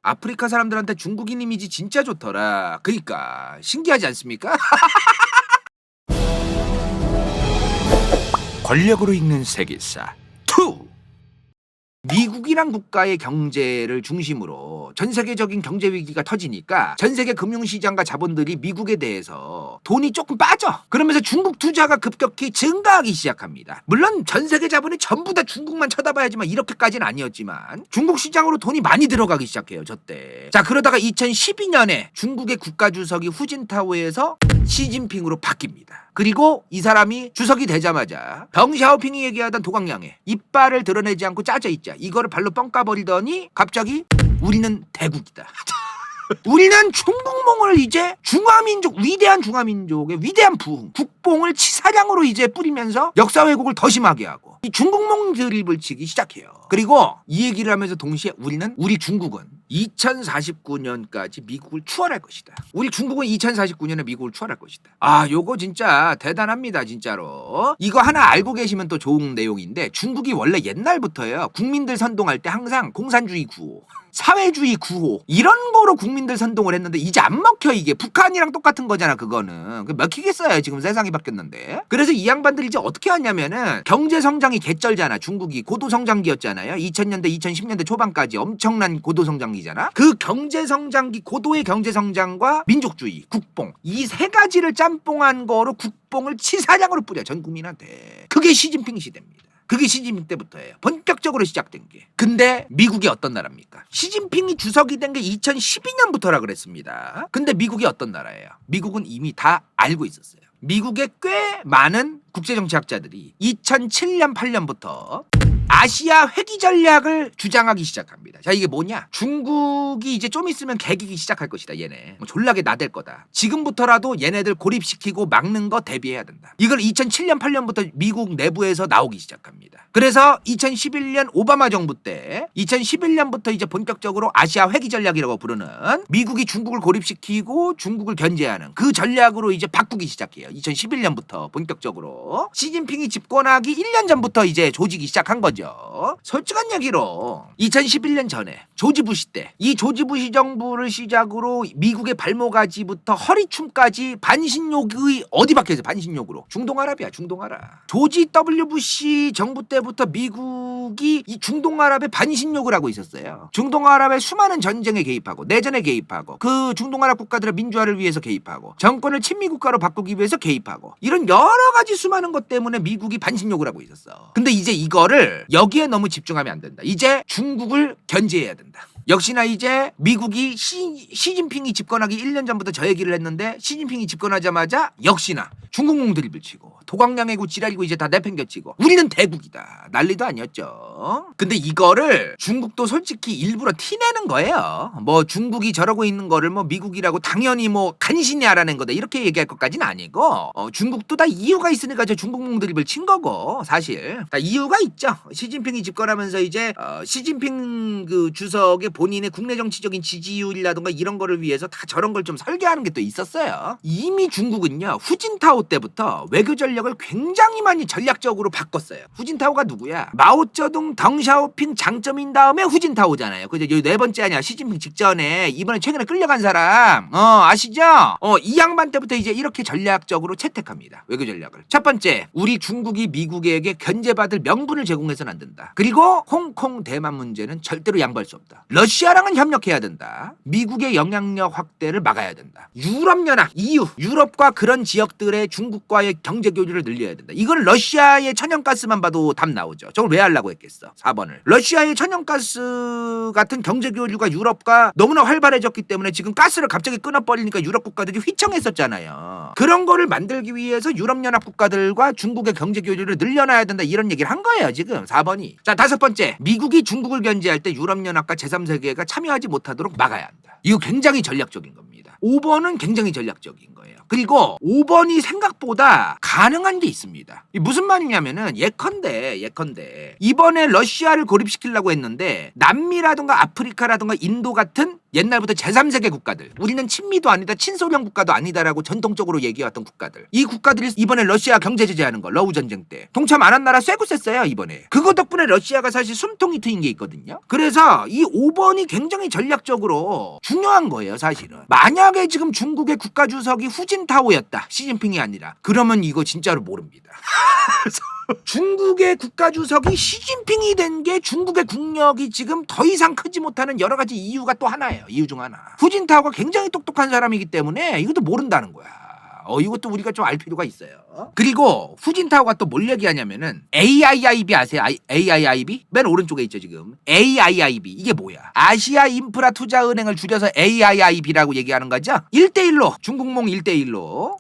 아프리카 사람들한테 중국인 이미지 진짜 좋더라. 그니까 신기하지 않습니까? 권력으로 읽는 세계사 2. 미국이란 국가의 경제를 중심으로 전 세계적인 경제 위기가 터지니까 전 세계 금융시장과 자본들이 미국에 대해서 돈이 조금 빠져. 그러면서 중국 투자가 급격히 증가하기 시작합니다. 물론 전 세계 자본이 전부 다 중국만 쳐다봐야지만 이렇게까지는 아니었지만 중국 시장으로 돈이 많이 들어가기 시작해요. 저때. 자, 그러다가 2012년에 중국의 국가주석이 후진타오에서 시진핑으로 바뀝니다. 그리고 이 사람이 주석이 되자마자 덩샤오핑이 얘기하던 도강량에 이빨을 드러내지 않고 짜져 있자 이거를 발로 뻥까버리더니 갑자기 우리는 대국이다. 우리는 중국몽을 이제 중화민족, 위대한 중화민족의 위대한 부흥, 국뽕을 치사량으로 이제 뿌리면서 역사 왜곡을 더 심하게 하고 이 중국몽 드립을 치기 시작해요. 그리고 이 얘기를 하면서 동시에 우리 중국은 2049년까지 미국을 추월할 것이다. 우리 중국은 2049년에 미국을 추월할 것이다. 아, 요거 진짜 대단합니다, 진짜로. 이거 하나 알고 계시면 또 좋은 내용인데 중국이 원래 옛날부터요. 국민들 선동할 때 항상 공산주의 구호, 사회주의 구호 이런 거로 국민들 선동을 했는데 이제 안 먹혀. 이게 북한이랑 똑같은 거잖아. 그거는 먹히겠어요. 지금 세상이 바뀌었는데. 그래서 이 양반들이 이제 어떻게 하냐면은 경제 성장이 개쩔잖아. 중국이 고도 성장기였잖아요. 2000년대 2010년대 초반까지 엄청난 고도 성장기잖아. 그 경제 성장기, 고도의 경제 성장과 민족주의, 국뽕 이 세 가지를 짬뽕한 거로 국뽕을 치사량으로 뿌려 전 국민한테. 그게 시진핑 시대입니다. 그게 시진핑 때부터예요. 본격적으로 시작된 게. 근데 미국이 어떤 나라입니까? 시진핑이 주석이 된 게 2012년부터라 그랬습니다. 근데 미국이 어떤 나라예요? 미국은 이미 다 알고 있었어요. 미국의 꽤 많은 국제정치학자들이 2007년 8년부터 아시아 회귀 전략을 주장하기 시작합니다. 자, 이게 뭐냐? 중국이 이제 좀 있으면 개기기 시작할 것이다. 얘네 졸라게 나댈 거다. 지금부터라도 얘네들 고립시키고 막는 거 대비해야 된다. 이걸 2007년 8년부터 미국 내부에서 나오기 시작합니다. 그래서 2011년 오바마 정부 때 2011년부터 이제 본격적으로 아시아 회귀 전략이라고 부르는 미국이 중국을 고립시키고 중국을 견제하는 그 전략으로 이제 바꾸기 시작해요. 2011년부터 본격적으로 시진핑이 집권하기 1년 전부터 이제 조직이 시작한 거죠. 솔직한 얘기로 2011년 전에 조지 부시 때 이 조지 부시 정부를 시작으로 미국의 발목아지부터 허리춤까지 반신욕의 어디 박혀있어요. 반신욕으로 중동아랍이야. 중동아랍. 조지 W 부시 정부 때부터 미국이 이 중동아랍에 반신욕을 하고 있었어요. 중동아랍의 수많은 전쟁에 개입하고 내전에 개입하고 그 중동아랍 국가들의 민주화를 위해서 개입하고 정권을 친미국가로 바꾸기 위해서 개입하고 이런 여러 가지 수많은 것 때문에 미국이 반신욕을 하고 있었어. 근데 이제 이거를 여기에 너무 집중하면 안 된다. 이제 중국을 견제해야 된다. 역시나 이제 미국이 시진핑이 집권하기 1년 전부터 저 얘기를 했는데 시진핑이 집권하자마자 역시나 중국몽 드립을 치고 도광량이고 지랄이고 이제 다 내팽겨치고 우리는 대국이다. 난리도 아니었죠. 근데 이거를 중국도 솔직히 일부러 티내는 거예요. 뭐 중국이 저러고 있는 거를 뭐 미국이라고 당연히 뭐 간신히 알아낸 거다 이렇게 얘기할 것까지는 아니고 중국도 다 이유가 있으니까 저 중국몽 드립을 친 거고 사실 다 이유가 있죠. 시진핑이 집권하면서 이제 시진핑 그 주석의 본인의 국내 정치적인 지지율이라든가 이런 거를 위해서 다 저런 걸 좀 설계하는 게 또 있었어요. 이미 중국은요 후진타오 때부터 외교 전략을 굉장히 많이 전략적으로 바꿨어요. 후진타오가 누구야? 마오쩌둥, 덩샤오핑, 장점인 다음에 후진타오잖아요. 그죠? 여기 네 번째 아니야. 시진핑 직전에 이번에 최근에 끌려간 사람 아시죠? 이 양반 때부터 이제 이렇게 전략적으로 채택합니다. 외교 전략을. 첫 번째, 우리 중국이 미국에게 견제받을 명분을 제공해서는 안 된다. 그리고 홍콩, 대만 문제는 절대로 양보할 수 없다. 러시아랑은 협력해야 된다. 미국의 영향력 확대를 막아야 된다. 유럽연합, EU, 유럽과 그런 지역들의 중국과의 경제 교류를 늘려야 된다. 이걸 러시아의 천연가스만 봐도 답 나오죠. 저걸 왜 하려고 했겠어? 4번을. 러시아의 천연가스 같은 경제 교류가 유럽과 너무나 활발해졌기 때문에 지금 가스를 갑자기 끊어버리니까 유럽 국가들이 휘청했었잖아요. 그런 거를 만들기 위해서 유럽연합 국가들과 중국의 경제 교류를 늘려놔야 된다. 이런 얘기를 한 거예요. 지금 4번이. 자, 다섯 번째. 미국이 중국을 견제할 때 유럽연합과 제3세계가 참여하지 못하도록 막아야 한다. 이거 굉장히 전략적인 겁니다. 5번은 굉장히 전략적인 거예요. 그리고 5번이 생각보다 가능한 게 있습니다. 무슨 말이냐면은 예컨대 이번에 러시아를 고립시키려고 했는데 남미라든가 아프리카라든가 인도 같은 옛날부터 제3세계 국가들, 우리는 친미도 아니다 친소련 국가도 아니다라고 전통적으로 얘기해왔던 국가들, 이 국가들이 이번에 러시아 경제 제재하는 거 러우 전쟁 때 동참 안 한 나라 쎄고 쎄어요 이번에. 그거 덕분에 러시아가 사실 숨통이 트인 게 있거든요. 그래서 이 5번이 굉장히 전략적으로 중요한 거예요 사실은. 만약에 지금 중국의 국가주석이 후진타오였다, 시진핑이 아니라, 그러면 이거 진짜로 모릅니다. 중국의 국가주석이 시진핑이 된 게 중국의 국력이 지금 더 이상 크지 못하는 여러 가지 이유가 또 하나예요. 이유 중 하나. 후진타오가 굉장히 똑똑한 사람이기 때문에 이것도 모른다는 거야. 이것도 우리가 좀 알 필요가 있어요. 그리고 후진타오가 또 뭘 얘기하냐면은 AIIB 아세요? AIIB? 맨 오른쪽에 있죠 지금. AIIB 이게 뭐야? 아시아 인프라 투자은행을 줄여서 AIIB라고 얘기하는 거죠? 1대1로 중국몽 1대1로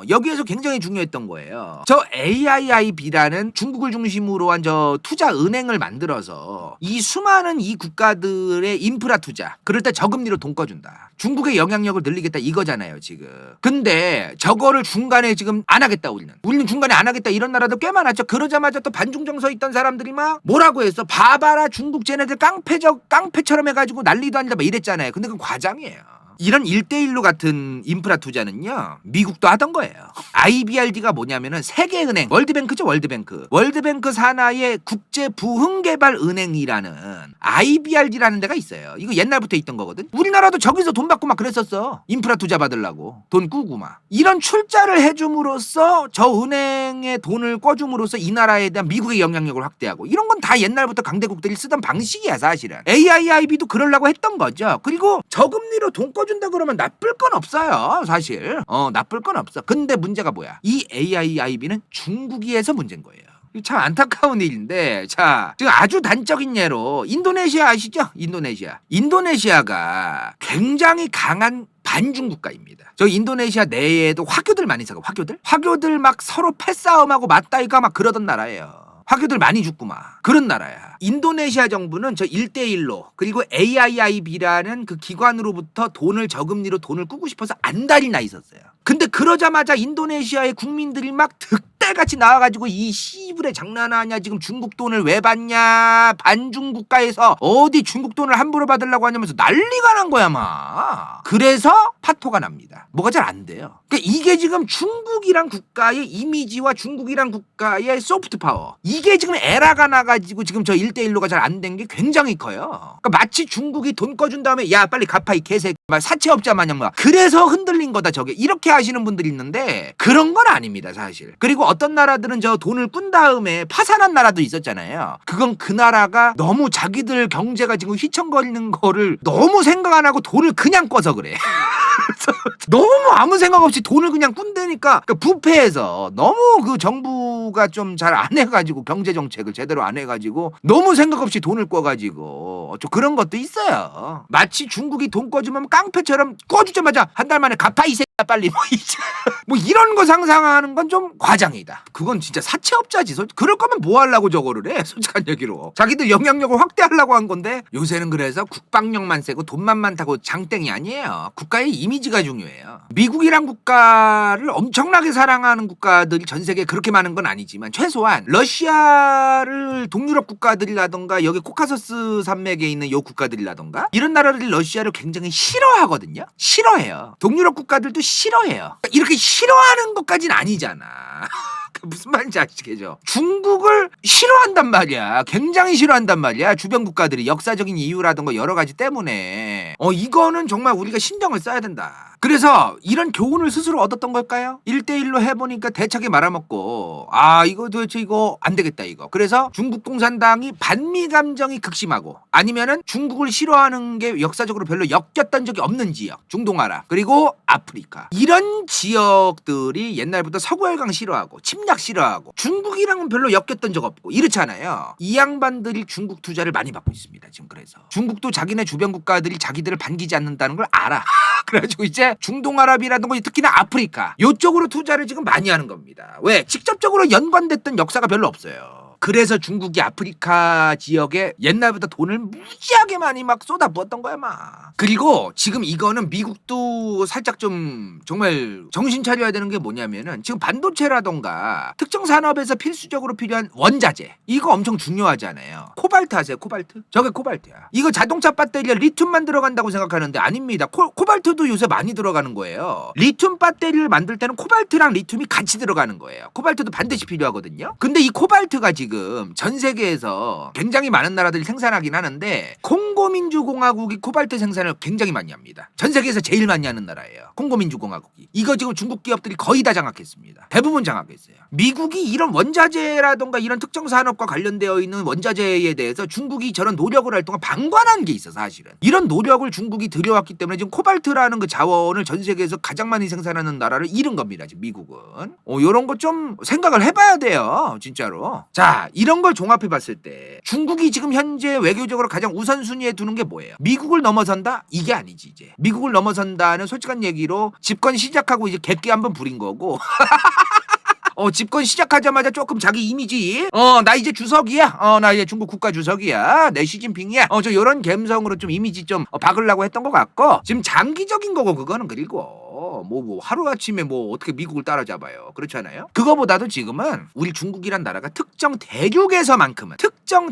여기에서 굉장히 중요했던 거예요. 저 AIIB라는 중국을 중심으로 한 저 투자은행을 만들어서 이 수많은 이 국가들의 인프라 투자, 그럴 때 저금리로 돈 꺼준다. 중국의 영향력을 늘리겠다 이거잖아요 지금. 근데 저거를 중간에 지금 안 하겠다 우리는 중간에 안 하겠다 이런 나라도 꽤 많았죠. 그러자마자 또 반중정서 있던 사람들이 막 뭐라고 했어. 봐봐라 중국 쟤네들 깡패처럼 해가지고 난리도 아니다 막 이랬잖아요. 근데 그건 과장이에요. 이런 1대1로 같은 인프라 투자는요 미국도 하던 거예요. IBRD가 뭐냐면은 세계은행, 월드뱅크죠. 월드뱅크 산하의 국제부흥개발은행이라는 IBRD라는 데가 있어요. 이거 옛날부터 있던 거거든. 우리나라도 저기서 돈 받고 막 그랬었어. 인프라 투자 받으려고 돈 꾸고 막. 이런 출자를 해줌으로써 저 은행에 돈을 꿔줌으로써 이 나라에 대한 미국의 영향력을 확대하고, 이런 건 다 옛날부터 강대국들이 쓰던 방식이야 사실은. AIIB도 그러려고 했던 거죠. 그리고 저금리로 돈 꺼준다 그러면 나쁠 건 없어요 사실. 나쁠 건 없어. 근데 문제가 뭐야? 이 AIIB는 중국이에서 문제인 거예요. 참 안타까운 일인데, 자 지금 아주 단적인 예로 인도네시아 아시죠? 인도네시아가 굉장히 강한 반중 국가입니다. 저 인도네시아 내에도 화교들 많이 사고, 화교들 막 서로 패싸움하고 맞다이가 막 그러던 나라예요. 화교들 많이 죽고 막 그런 나라야. 인도네시아 정부는 저 1대1로 그리고 AIIB라는 그 기관으로부터 저금리로 돈을 꾸고 싶어서 안달이 나 있었어요. 근데 그러자마자 인도네시아의 국민들이 막 득달같이 나와가지고 이 씨부레 장난하냐 지금 중국 돈을 왜 받냐, 반중 국가에서 어디 중국 돈을 함부로 받으려고 하냐면서 난리가 난 거야 막. 그래서 파토가 납니다. 뭐가 잘 안 돼요. 그러니까 이게 지금 중국이란 국가의 이미지와 중국이란 국가의 소프트 파워, 이게 지금 에라가 나가지고 지금 저 1대1로가 잘 안 된 게 굉장히 커요. 그러니까 마치 중국이 돈 꺼준 다음에 야 빨리 갚아 이 개새끼 막 사채업자 마냥 막 그래서 흔들린 거다 저게, 이렇게 하시는 분들이 있는데 그런 건 아닙니다 사실. 그리고 어떤 나라들은 저 돈을 꾼 다음에 파산한 나라도 있었잖아요. 그건 그 나라가 너무 자기들 경제가 지금 휘청거리는 거를 너무 생각 안 하고 돈을 그냥 꿔서 그래. 너무 아무 생각 없이 돈을 그냥 꾼다니까. 그러니까 부패해서 너무 그 정부가 좀 잘 안 해가지고 경제 정책을 제대로 안 해가지고 너무 생각 없이 돈을 꿔가지고 좀 그런 것도 있어요. 마치 중국이 돈 꿔주면 깡패처럼 꿔주자마자 한 달 만에 갚아 이 새끼야 빨리 뭐 이런 거 상상하는 건 좀 과장이다. 그건 진짜 사채업자지. 그럴 거면 뭐 하려고 저거를 해. 솔직한 얘기로 자기들 영향력을 확대하려고 한 건데, 요새는 그래서 국방력만 세고 돈만 많다고 장땡이 아니에요. 국가의 이미지가 중요해요. 미국이란 국가를 엄청나게 사랑하는 국가들이 전 세계에 그렇게 많은 건 아니지만 최소한 러시아를 동유럽 국가들이라던가 여기 코카소스 산맥에 있는 요 국가들이라던가 이런 나라들이 러시아를 굉장히 싫어하거든요. 싫어해요. 동유럽 국가들도 싫어해요. 이렇게 싫어하는 것까지는 아니잖아. 무슨 말인지 아시겠죠? 중국을 싫어한단 말이야. 굉장히 싫어한단 말이야. 주변 국가들이 역사적인 이유라든가 여러 가지 때문에. 이거는 정말 우리가 신경을 써야 된다. 그래서 이런 교훈을 스스로 얻었던 걸까요? 1대1로 해보니까 대차게 말아먹고 이거 도대체 이거 안 되겠다 이거. 그래서 중국共産당이 반미 감정이 극심하고, 아니면은 중국을 싫어하는 게 역사적으로 별로 엮였던 적이 없는 지역, 중동아랍 그리고 아프리카, 이런 지역들이 옛날부터 서구열강 싫어하고 침략 싫어하고 중국이랑은 별로 엮였던 적 없고 이렇잖아요. 이 양반들이 중국 투자를 많이 받고 있습니다 지금. 그래서 중국도 자기네 주변 국가들이 자기들을 반기지 않는다는 걸 알아. 그래가지고 이제 중동아랍이라든가 특히나 아프리카 요쪽으로 투자를 지금 많이 하는 겁니다. 왜? 직접적으로 연관됐던 역사가 별로 없어요. 그래서 중국이 아프리카 지역에 옛날부터 돈을 무지하게 많이 막 쏟아부었던 거야 막. 그리고 지금 이거는 미국도 살짝 좀 정말 정신 차려야 되는 게 뭐냐면은 지금 반도체라던가 특정 산업에서 필수적으로 필요한 원자재 이거 엄청 중요하잖아요. 코발트 아세요? 코발트? 저게 코발트야. 이거 자동차 배터리에 리튬만 들어간다고 생각하는데 아닙니다. 코발트도 요새 많이 들어가는 거예요. 리튬 배터리를 만들 때는 코발트랑 리튬이 같이 들어가는 거예요. 코발트도 반드시 필요하거든요. 근데 이 코발트가 지금 전 세계에서 굉장히 많은 나라들이 생산하긴 하는데 콩고민주공화국이 코발트 생산을 굉장히 많이 합니다. 전 세계에서 제일 많이 하는 나라예요. 콩고민주공화국이. 이거 지금 중국 기업들이 거의 다 장악했습니다. 대부분 장악했어요. 미국이 이런 원자재라던가 이런 특정 산업과 관련되어 있는 원자재에 대해서 중국이 저런 노력을 할 동안 방관한 게 있어 사실은. 이런 노력을 중국이 들여왔기 때문에 지금 코발트라는 그 자원을 전 세계에서 가장 많이 생산하는 나라를 잃은 겁니다. 지금 미국은. 요런 거 좀 생각을 해봐야 돼요. 진짜로. 자, 이런 걸 종합해 봤을 때 중국이 지금 현재 외교적으로 가장 우선순위에 두는 게 뭐예요? 미국을 넘어선다? 이게 아니지 이제. 미국을 넘어선다는 솔직한 얘기로 집권 시작하고 이제 객기 한번 부린 거고 집권 시작하자마자 조금 자기 이미지 나 이제 주석이야 나 이제 중국 국가 주석이야 내 시진핑이야 저 요런 감성으로 좀 이미지 좀 박으려고 했던 것 같고 지금 장기적인 거고 그거는. 그리고 뭐 하루아침에 뭐 어떻게 미국을 따라잡아요. 그렇지 않아요? 그거보다도 지금은 우리 중국이란 나라가 특정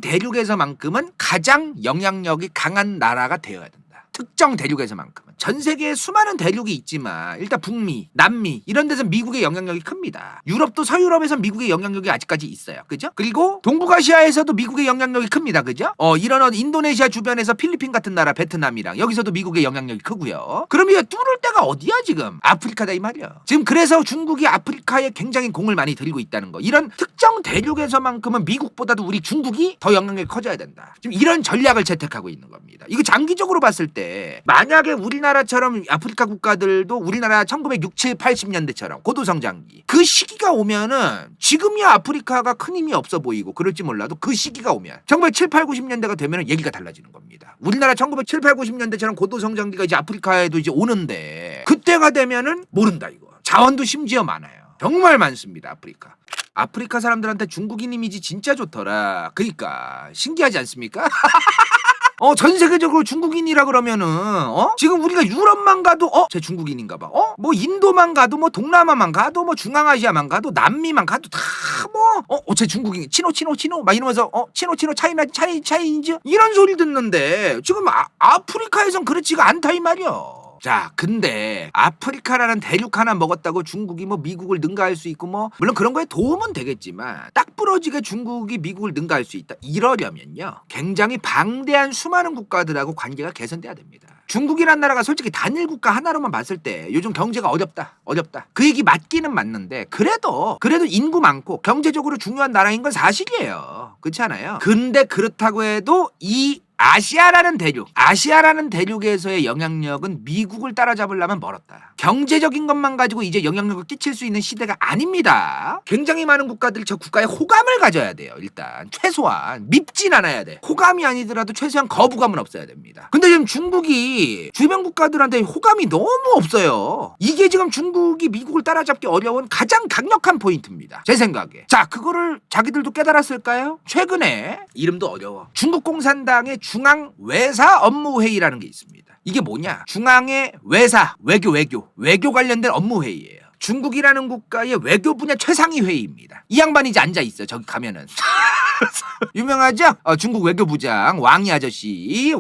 대륙에서만큼은 가장 영향력이 강한 나라가 되어야 된다. 특정 대륙에서만큼은. 전 세계에 수많은 대륙이 있지만 일단 북미, 남미 이런 데서 미국의 영향력이 큽니다. 유럽도 서유럽에서 미국의 영향력이 아직까지 있어요. 그죠? 그리고 동북아시아에서도 미국의 영향력이 큽니다. 그죠? 이런 인도네시아 주변에서 필리핀 같은 나라, 베트남이랑 여기서도 미국의 영향력이 크고요. 그럼 이게 뚫을 데가 어디야 지금? 아프리카다 이 말이야. 지금 그래서 중국이 아프리카에 굉장히 공을 많이 들이고 있다는 거. 이런 특정 대륙에서만큼은 미국보다도 우리 중국이 더 영향력이 커져야 된다. 지금 이런 전략을 채택하고 있는 겁니다. 이거 장기적으로 봤을 때 만약에 우리나라처럼 아프리카 국가들도 우리나라 1960, 7, 80년대처럼 고도성장기 그 시기가 오면은 지금이야 아프리카가 큰 힘이 없어 보이고 그럴지 몰라도 그 시기가 오면 1970, 8, 90년대가 되면은 얘기가 달라지는 겁니다. 우리나라 1970, 8, 90년대처럼 고도성장기가 이제 아프리카에도 이제 오는데 그때가 되면은 모른다 이거. 자원도 심지어 많아요. 정말 많습니다 아프리카. 아프리카 사람들한테 중국인 이미지 진짜 좋더라. 그러니까 신기하지 않습니까? 전 세계적으로 중국인이라 그러면은 지금 우리가 유럽만 가도 쟤 중국인인가 봐. 뭐 인도만 가도 뭐 동남아만 가도 뭐 중앙아시아만 가도 남미만 가도 다 쟤 중국인. 치노 막 이러면서 치노 차이니즈 이런 소리 듣는데 지금 아프리카에선 그렇지가 않다 이 말이야. 자, 근데 아프리카라는 대륙 하나 먹었다고 중국이 뭐 미국을 능가할 수 있고 뭐 물론 그런 거에 도움은 되겠지만 딱 부러지게 중국이 미국을 능가할 수 있다. 이러려면요. 굉장히 방대한 수많은 국가들하고 관계가 개선돼야 됩니다. 중국이란 나라가 솔직히 단일 국가 하나로만 봤을 때 요즘 경제가 어렵다. 그 얘기 맞기는 맞는데 그래도 인구 많고 경제적으로 중요한 나라인 건 사실이에요. 그렇지 않아요? 근데 그렇다고 해도 이 아시아라는 대륙에서의 영향력은 미국을 따라잡으려면 멀었다. 경제적인 것만 가지고 이제 영향력을 끼칠 수 있는 시대가 아닙니다. 굉장히 많은 국가들이 저 국가에 호감을 가져야 돼요. 일단 최소한 밉진 않아야 돼. 호감이 아니더라도 최소한 거부감은 없어야 됩니다. 근데 지금 중국이 주변 국가들한테 호감이 너무 없어요. 이게 지금 중국이 미국을 따라잡기 어려운 가장 강력한 포인트입니다. 제 생각에. 자, 그거를 자기들도 깨달았을까요? 최근에 이름도 어려워. 중국 공산당의 중앙 외사 업무 회의라는 게 있습니다. 이게 뭐냐? 중앙의 외사, 외교 관련된 업무 회의예요. 중국이라는 국가의 외교 분야 최상위 회의입니다. 이 양반이 이제 앉아 있어. 저기 가면은. 유명하죠? 중국 외교부장 왕이 아저씨. 이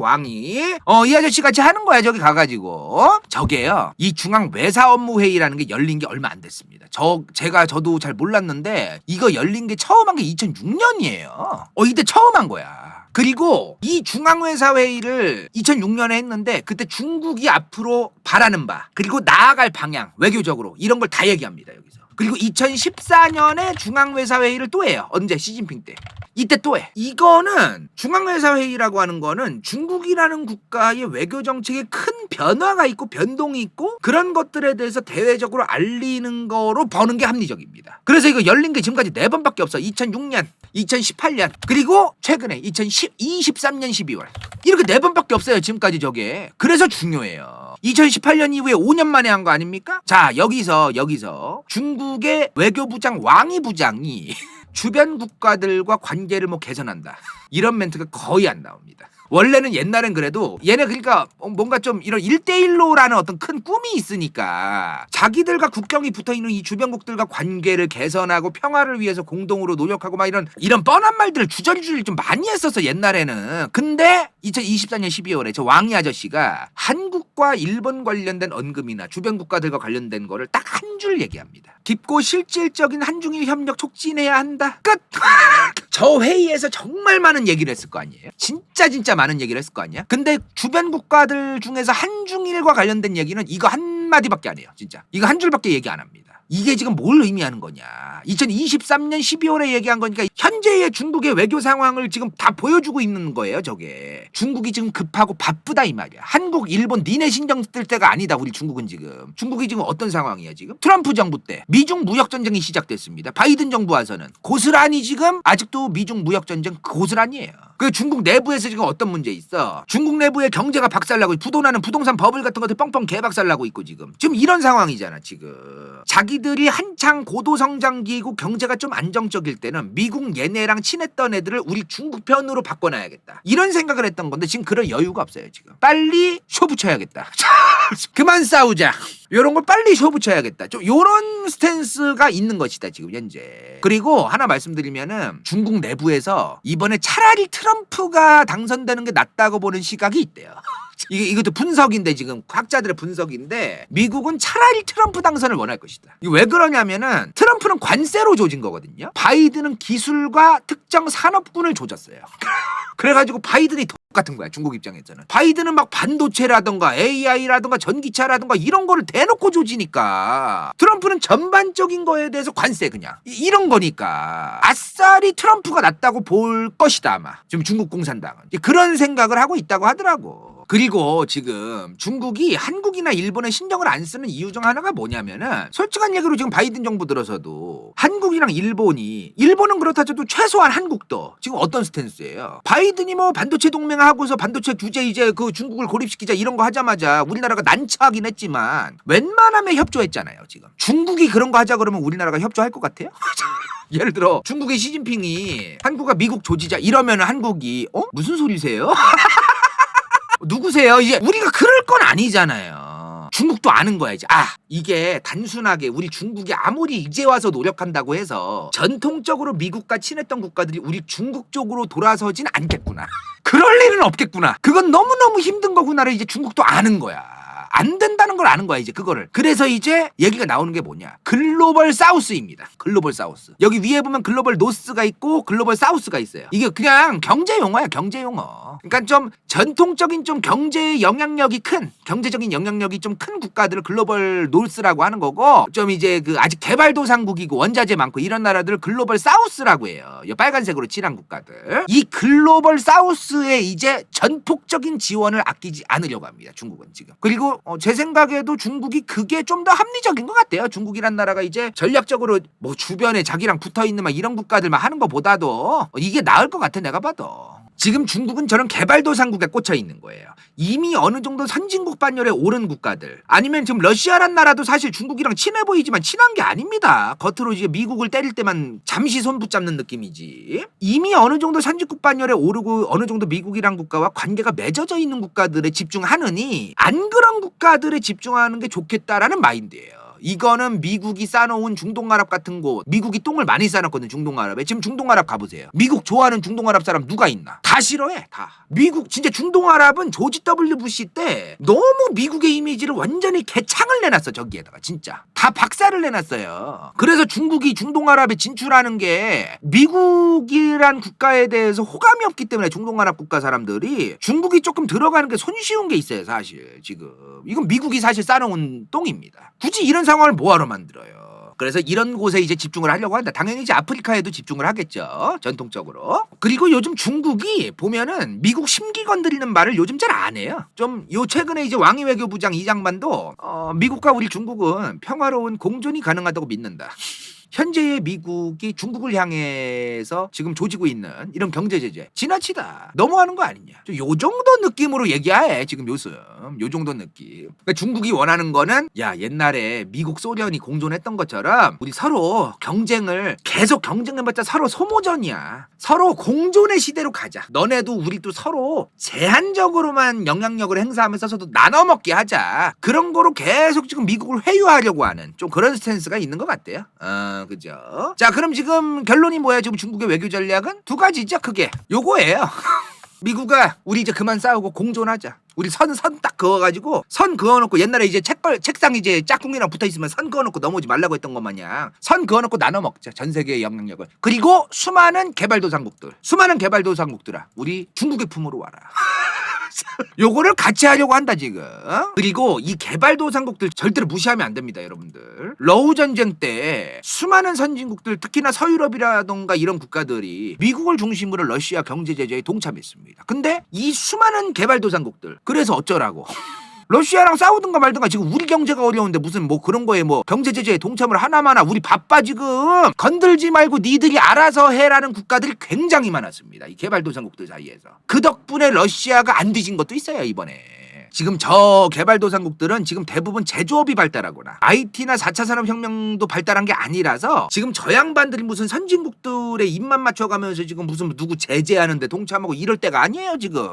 아저씨 같이 하는 거야. 저기 가가지고. 저게요. 이 중앙 외사 업무 회의라는 게 열린 게 얼마 안 됐습니다. 저도 잘 몰랐는데 이거 열린 게 처음 한 게 2006년이에요. 이때 처음 한 거야. 그리고 이 중앙외사 회의를 2006년에 했는데 그때 중국이 앞으로 바라는 바 그리고 나아갈 방향 외교적으로 이런 걸 다 얘기합니다 여기서. 그리고 2014년에 중앙외사 회의를 또 해요. 언제? 시진핑 때. 이때 또 해. 이거는 중앙외사 회의라고 하는 거는 중국이라는 국가의 외교 정책에 큰 변화가 있고 변동이 있고 그런 것들에 대해서 대외적으로 알리는 거로 버는 게 합리적입니다. 그래서 이거 열린 게 지금까지 4번밖에 없어. 2006년, 2018년, 그리고 최근에 2023년 12월. 이렇게 4번밖에 없어요. 지금까지 저게. 그래서 중요해요. 2018년 이후에 5년 만에 한 거 아닙니까? 자, 여기서 중국의 외교부장 왕이 부장이 주변 국가들과 관계를 뭐 개선한다. 이런 멘트가 거의 안 나옵니다. 원래는 옛날엔 그래도 얘네 그러니까 뭔가 좀 이런 1대1로라는 어떤 큰 꿈이 있으니까 자기들과 국경이 붙어있는 이 주변국들과 관계를 개선하고 평화를 위해서 공동으로 노력하고 막 이런 뻔한 말들을 주저리주저리 좀 많이 했었어 옛날에는. 근데 2024년 12월에 저 왕이 아저씨가 한국과 일본 관련된 언급이나 주변 국가들과 관련된 거를 딱 한 줄 얘기합니다. 깊고 실질적인 한중일 협력 촉진해야 한다. 끝! 저 회의에서 정말 많은 얘기를 했을 거 아니에요. 진짜 많은 얘기를 했을 거 아니야. 근데 주변 국가들 중에서 한중일과 관련된 얘기는 이거 한마디밖에 안 해요. 진짜 이거 한 줄밖에 얘기 안 합니다. 이게 지금 뭘 의미하는 거냐. 2023년 12월에 얘기한 거니까 현재의 중국의 외교 상황을 지금 다 보여주고 있는 거예요. 저게 중국이 지금 급하고 바쁘다 이 말이야. 한국 일본 니네 신경 쓸 때가 아니다. 우리 중국은 지금. 중국이 지금 어떤 상황이야 지금. 트럼프 정부 때 미중 무역전쟁이 시작됐습니다. 바이든 정부 와서는 고스란히 지금 아직도 미중 무역전쟁 고스란히에요. 그 중국 내부에서 지금 어떤 문제 있어. 중국 내부의 경제가 박살나고 부도나는 부동산 버블 같은 것들 뻥뻥 개박살나고 있고 지금 이런 상황이잖아 지금. 자기들이 한창 고도성장기이고 경제가 좀 안정적일 때는 미국 얘네랑 친했던 애들을 우리 중국 편으로 바꿔놔야겠다. 이런 생각을 했던 건데 지금 그럴 여유가 없어요 지금. 빨리 쇼 붙여야겠다. 그만 싸우자. 요런 걸 빨리 쇼 붙여야겠다. 좀 요런 스탠스가 있는 것이다 지금 현재. 그리고 하나 말씀드리면은 중국 내부에서 이번에 차라리 트럼프가 당선되는 게 낫다고 보는 시각이 있대요. 이것도 분석인데 지금 학자들의 분석인데 미국은 차라리 트럼프 당선을 원할 것이다. 이게 왜 그러냐면은 트럼프는 관세로 조진 거거든요. 바이든은 기술과 특정 산업군을 조졌어요. 그래가지고 바이든이 똑같은 거야 중국 입장에서는. 바이든은 막 반도체라던가 AI라던가 전기차라던가 이런 거를 대놓고 조지니까 트럼프는 전반적인 거에 대해서 관세 그냥 이런 거니까 아싸리 트럼프가 낫다고 볼 것이다 아마 지금 중국 공산당은 그런 생각을 하고 있다고 하더라고. 그리고 지금 중국이 한국이나 일본에 신경을 안 쓰는 이유 중 하나가 뭐냐면은 솔직한 얘기로 지금 바이든 정부 들어서도 한국이랑 일본은 그렇다 쳐도 최소한 한국도 지금 어떤 스탠스예요. 바이든이 뭐 반도체 동맹하고서 반도체 규제 이제 그 중국을 고립시키자 이런 거 하자마자 우리나라가 난처하긴 했지만 웬만하면 협조했잖아요 지금. 중국이 그런 거 하자 그러면 우리나라가 협조할 것 같아요? 예를 들어 중국의 시진핑이 한국과 미국 조지자 이러면 한국이 무슨 소리세요? 누구세요? 이제 우리가 그럴 건 아니잖아요. 중국도 아는 거야 이제. 이게 단순하게 우리 중국이 아무리 이제 와서 노력한다고 해서 전통적으로 미국과 친했던 국가들이 우리 중국 쪽으로 돌아서진 않겠구나. 그럴 일은 없겠구나. 그건 너무너무 힘든 거구나를 이제 중국도 아는 거야. 안 된다는 걸 아는 거야 이제 그거를. 그래서 이제 얘기가 나오는 게 뭐냐. 글로벌 사우스입니다. 글로벌 사우스. 여기 위에 보면 글로벌 노스가 있고 글로벌 사우스가 있어요. 이게 그냥 경제 용어야 경제 용어. 그러니까 좀 전통적인 좀 경제적인 영향력이 좀 큰 국가들을 글로벌 노스라고 하는 거고 좀 이제 그 아직 개발도상국이고 원자재 많고 이런 나라들을 글로벌 사우스라고 해요. 이 빨간색으로 칠한 국가들. 이 글로벌 사우스에 이제 전폭적인 지원을 아끼지 않으려고 합니다. 중국은 지금. 그리고 제 생각에도 중국이 그게 좀 더 합리적인 것 같아요. 중국이란 나라가 이제 전략적으로 뭐 주변에 자기랑 붙어있는 막 이런 국가들만 하는 것보다도 이게 나을 것 같아 내가 봐도. 지금 중국은 저런 개발도상국에 꽂혀 있는 거예요. 이미 어느 정도 선진국 반열에 오른 국가들 아니면 지금 러시아란 나라도 사실 중국이랑 친해 보이지만 친한 게 아닙니다. 겉으로 이제 미국을 때릴 때만 잠시 손 붙잡는 느낌이지. 이미 어느 정도 선진국 반열에 오르고 어느 정도 미국이랑 국가와 관계가 맺어져 있는 국가들에 집중하느니 안 그런 국가들에 집중하는 게 좋겠다라는 마인드예요. 이거는 미국이 싸놓은 중동아랍 같은 곳. 미국이 똥을 많이 싸놨거든 중동아랍에. 지금 중동아랍 가보세요. 미국 좋아하는 중동아랍 사람 누가 있나? 다 싫어해 다. 미국 진짜 중동아랍은 조지 W 부시 때 너무 미국의 이미지를 완전히 개창을 내놨어. 저기에다가 진짜 다 박살을 내놨어요. 그래서 중국이 중동아랍에 진출하는 게 미국이란 국가에 대해서 호감이 없기 때문에 중동아랍 국가 사람들이 중국이 조금 들어가는 게 손쉬운 게 있어요 사실. 지금 이건 미국이 사실 싸놓은 똥입니다. 굳이 이런 상황을 뭐하러 만들어요. 그래서 이런 곳에 이제 집중을 하려고 한다. 당연히 이제 아프리카에도 집중을 하겠죠. 전통적으로. 그리고 요즘 중국이 보면은 미국 심기 건드리는 말을 요즘 잘 안 해요. 좀 요 최근에 이제 왕이 외교부장 이 장관도 미국과 우리 중국은 평화로운 공존이 가능하다고 믿는다. 현재의 미국이 중국을 향해서 지금 조지고 있는 이런 경제 제재 지나치다, 너무하는 거 아니냐. 요 정도 느낌으로 얘기해 지금 요즘. 요 정도 느낌. 그러니까 중국이 원하는 거는 야, 옛날에 미국 소련이 공존했던 것처럼 우리 서로 경쟁을 계속 경쟁해봤자 서로 소모전이야. 서로 공존의 시대로 가자. 너네도 우리도 서로 제한적으로만 영향력을 행사하면서 서로 나눠먹게 하자. 그런 거로 계속 지금 미국을 회유하려고 하는 좀 그런 스탠스가 있는 것 같대요. 그죠? 자, 그럼 지금 결론이 뭐야? 지금 중국의 외교 전략은 두 가지죠, 크게. 요거예요. 미국아, 우리 이제 그만 싸우고 공존하자. 우리 선 딱 그어가지고 선 그어놓고, 옛날에 이제 책상 이제 짝꿍이랑 붙어있으면 선 그어놓고 넘어오지 말라고 했던 것 마냥 선 그어놓고 나눠 먹자, 전 세계의 영향력을. 그리고 수많은 개발도상국들아, 우리 중국의 품으로 와라. 요거를 같이 하려고 한다 지금. 그리고 이 개발도상국들 절대로 무시하면 안 됩니다, 여러분들. 러우 전쟁 때 수많은 선진국들, 특히나 서유럽이라던가 이런 국가들이 미국을 중심으로 러시아 경제 제재에 동참했습니다. 근데 이 수많은 개발도상국들, 그래서 어쩌라고? 러시아랑 싸우든가 말든가. 지금 우리 경제가 어려운데 무슨 뭐 그런 거에 뭐 경제 제재에 동참을 하나마나. 우리 바빠 지금. 건들지 말고 니들이 알아서 해라는 국가들이 굉장히 많았습니다, 이 개발도상국들 사이에서. 그 덕분에 러시아가 안 뒤진 것도 있어요, 이번에. 지금 저 개발도상국들은 지금 대부분 제조업이 발달하거나 IT나 4차 산업혁명도 발달한 게 아니라서 지금 저 양반들이 무슨 선진국들의 입맛 맞춰가면서 지금 무슨 누구 제재하는데 동참하고 이럴 때가 아니에요 지금.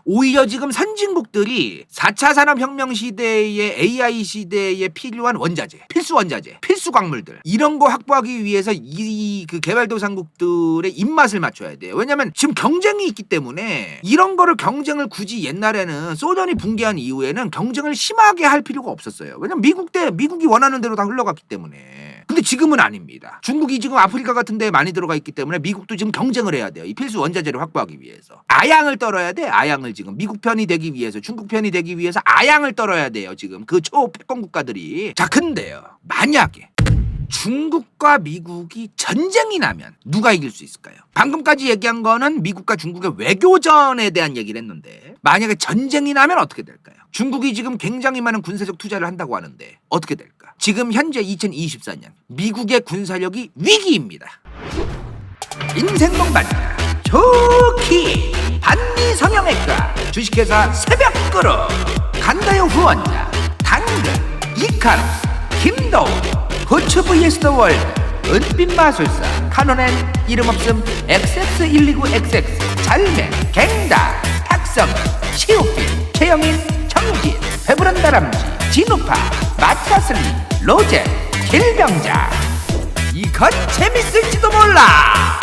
오히려 지금 선진국들이 4차 산업혁명 시대에, AI 시대에 필요한 원자재, 필수 원자재, 필수 광물들, 이런 거 확보하기 위해서 그 개발도상국들의 입맛을 맞춰야 돼요. 왜냐면 지금 경쟁이 있기 때문에. 이런 거를 경쟁을 굳이 옛날에는 소련이 붕괴한 이후에는 경쟁을 심하게 할 필요가 없었어요. 왜냐면 미국이 원하는 대로 다 흘러갔기 때문에. 근데 지금은 아닙니다. 중국이 지금 아프리카 같은 데에 많이 들어가 있기 때문에 미국도 지금 경쟁을 해야 돼요, 이 필수 원자재를 확보하기 위해서. 아양을 떨어야 돼. 아양을 지금 미국 편이 되기 위해서, 중국 편이 되기 위해서 아양을 떨어야 돼요, 지금 그 초패권 국가들이. 자, 근데요, 만약에 중국과 미국이 전쟁이 나면 누가 이길 수 있을까요? 방금까지 얘기한 거는 미국과 중국의 외교전에 대한 얘기를 했는데, 만약에 전쟁이 나면 어떻게 될까요? 중국이 지금 굉장히 많은 군사적 투자를 한다고 하는데 어떻게 될까? 지금 현재 2024년 미국의 군사력이 위기입니다. 인생동반자 좋기 반니 성형외과 주식회사 새벽그룹 간다요 후원자 당근 이카루 김도우 고추 vs 더 월드 은빛 마술사 카논엔 이름 없음 XX129XX 잘매 갱다 탁성 시우피 최영인 정진 배부른 다람쥐 진우파 마차슬리 로제 길병자. 이건 재밌을지도 몰라.